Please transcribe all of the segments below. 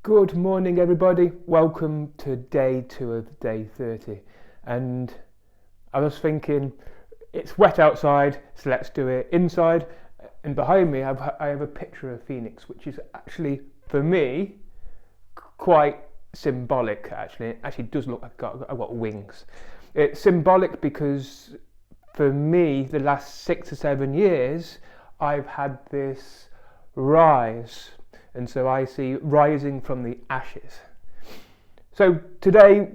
Good morning, everybody. Welcome to day 2 of day 30. And I was thinking, it's wet outside, so let's do it inside. And behind me, I have a picture of Phoenix, which is actually, for me, quite symbolic. It actually does look like I've got wings. It's symbolic because, for me, the last 6 or 7 years, I've had this rise. And so I see rising from the ashes. So today,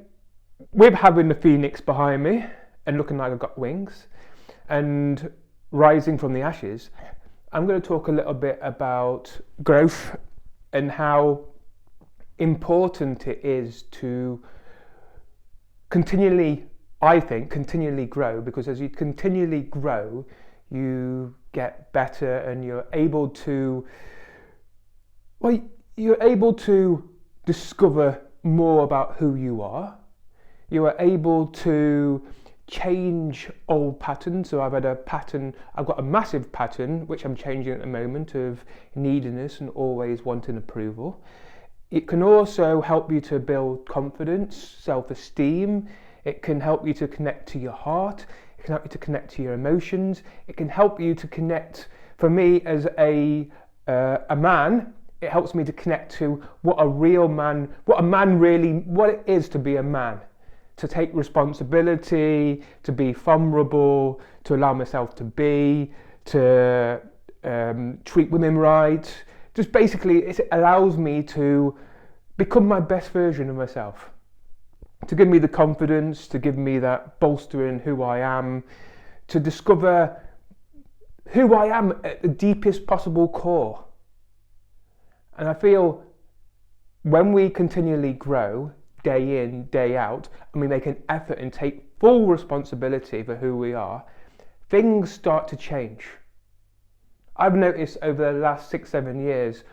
with having the phoenix behind me and looking like I've got wings and rising from the ashes, I'm going to talk a little bit about growth and how important it is to continually grow, because as you continually grow, you get better and you're able to discover more about who you are. You are able to change old patterns. So I've got a massive pattern, which I'm changing at the moment, of neediness and always wanting approval. It can also help you to build confidence, self-esteem. It can help you to connect to your heart. It can help you to connect to your emotions. It can help you to connect, for me as a man, it helps me to connect to what it is to be a man, to take responsibility, to be vulnerable, to allow myself to treat women right. Just basically, it allows me to become my best version of myself, to give me the confidence, to give me that bolstering who I am, to discover who I am at the deepest possible core. And I feel when we continually grow day in, day out, and we make an effort and take full responsibility for who we are, things start to change. I've noticed over the last 6-7 years,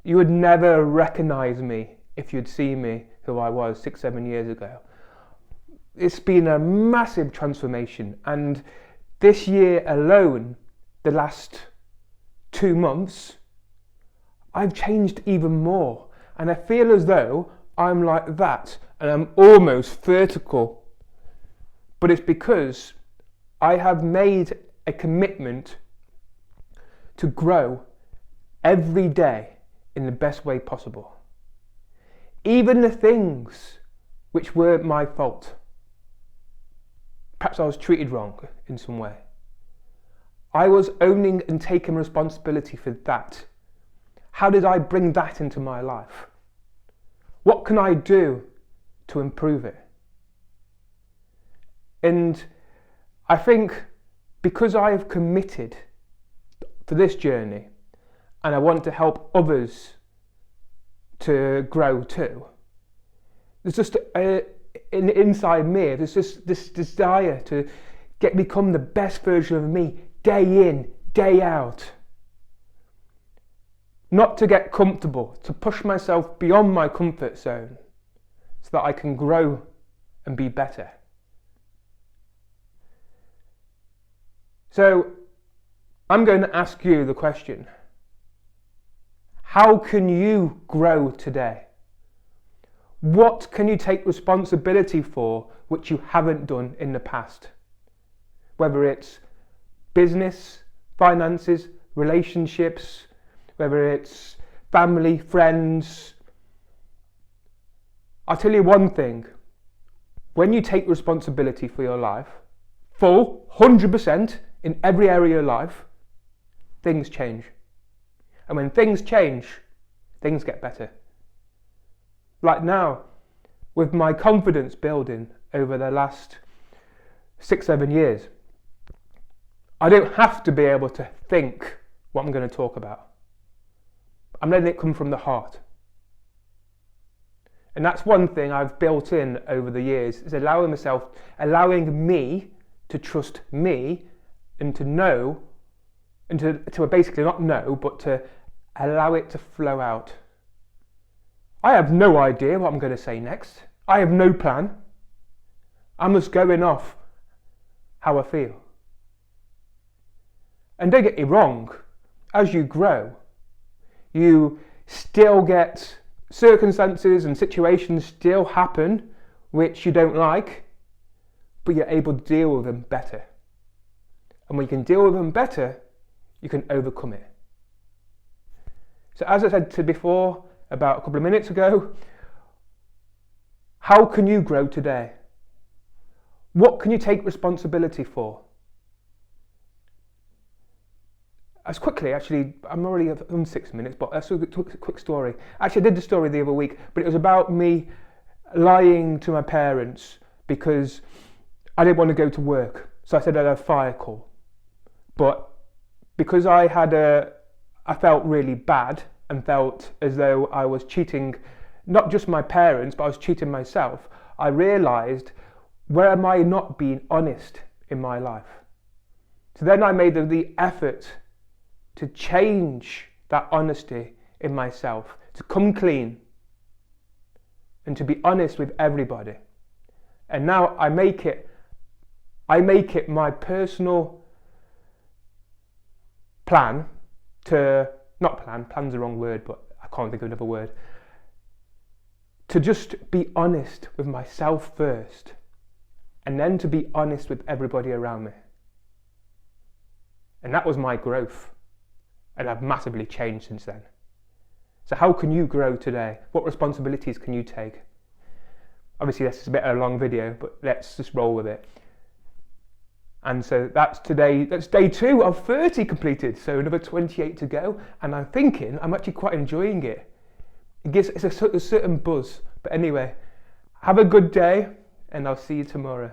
you would never recognize me if you'd seen me who I was 6-7 years ago. It's been a massive transformation, and this year alone, the last 2 months, I've changed even more, and I feel as though I'm like that and I'm almost vertical. But it's because I have made a commitment to grow every day in the best way possible. Even the things which weren't my fault. Perhaps I was treated wrong in some way. I was owning and taking responsibility for that. How did I bring that into my life? What can I do to improve it? And I think because I have committed to this journey and I want to help others to grow too, there's just inside me, there's just this desire to become the best version of me day in, day out. Not to get comfortable, to push myself beyond my comfort zone so that I can grow and be better. So I'm going to ask you the question: how can you grow today? What can you take responsibility for which you haven't done in the past? Whether it's business, finances, relationships, whether it's family, friends. I'll tell you one thing: when you take responsibility for your life, full 100% in every area of life, things change. And when things change, things get better. Like now, with my confidence building over the last 6-7 years, I don't have to be able to think what I'm going to talk about. I'm letting it come from the heart. And that's one thing I've built in over the years, is allowing me to trust me and to know, and to basically not know, but to allow it to flow out. I have no idea what I'm going to say next. I have no plan. I'm just going off how I feel. And don't get me wrong, as you grow, you still get circumstances and situations still happen which you don't like, but you're able to deal with them better. And when you can deal with them better, you can overcome it. So as I said to before, about a couple of minutes ago, how can you grow today? What can you take responsibility for? As quickly, actually, I'm already on 6 minutes, but that's a quick story. Actually, I did the story the other week, but it was about me lying to my parents because I didn't want to go to work. So I said I had a fire call. But because I felt really bad and felt as though I was cheating not just my parents, but I was cheating myself, I realised, where am I not being honest in my life? So then I made the effort to change that honesty in myself, to come clean and to be honest with everybody. And now I make it my personal plan to, not plan, plan's the wrong word, but I can't think of another word, to just be honest with myself first, and then to be honest with everybody around me. And that was my growth. And I've massively changed since then. So how can you grow today? What responsibilities can you take? Obviously this is a bit of a long video, but let's just roll with it. And so that's day 2 of 30 completed. So another 28 to go. And I'm thinking, I'm actually quite enjoying it. It's a certain buzz. But anyway, have a good day and I'll see you tomorrow.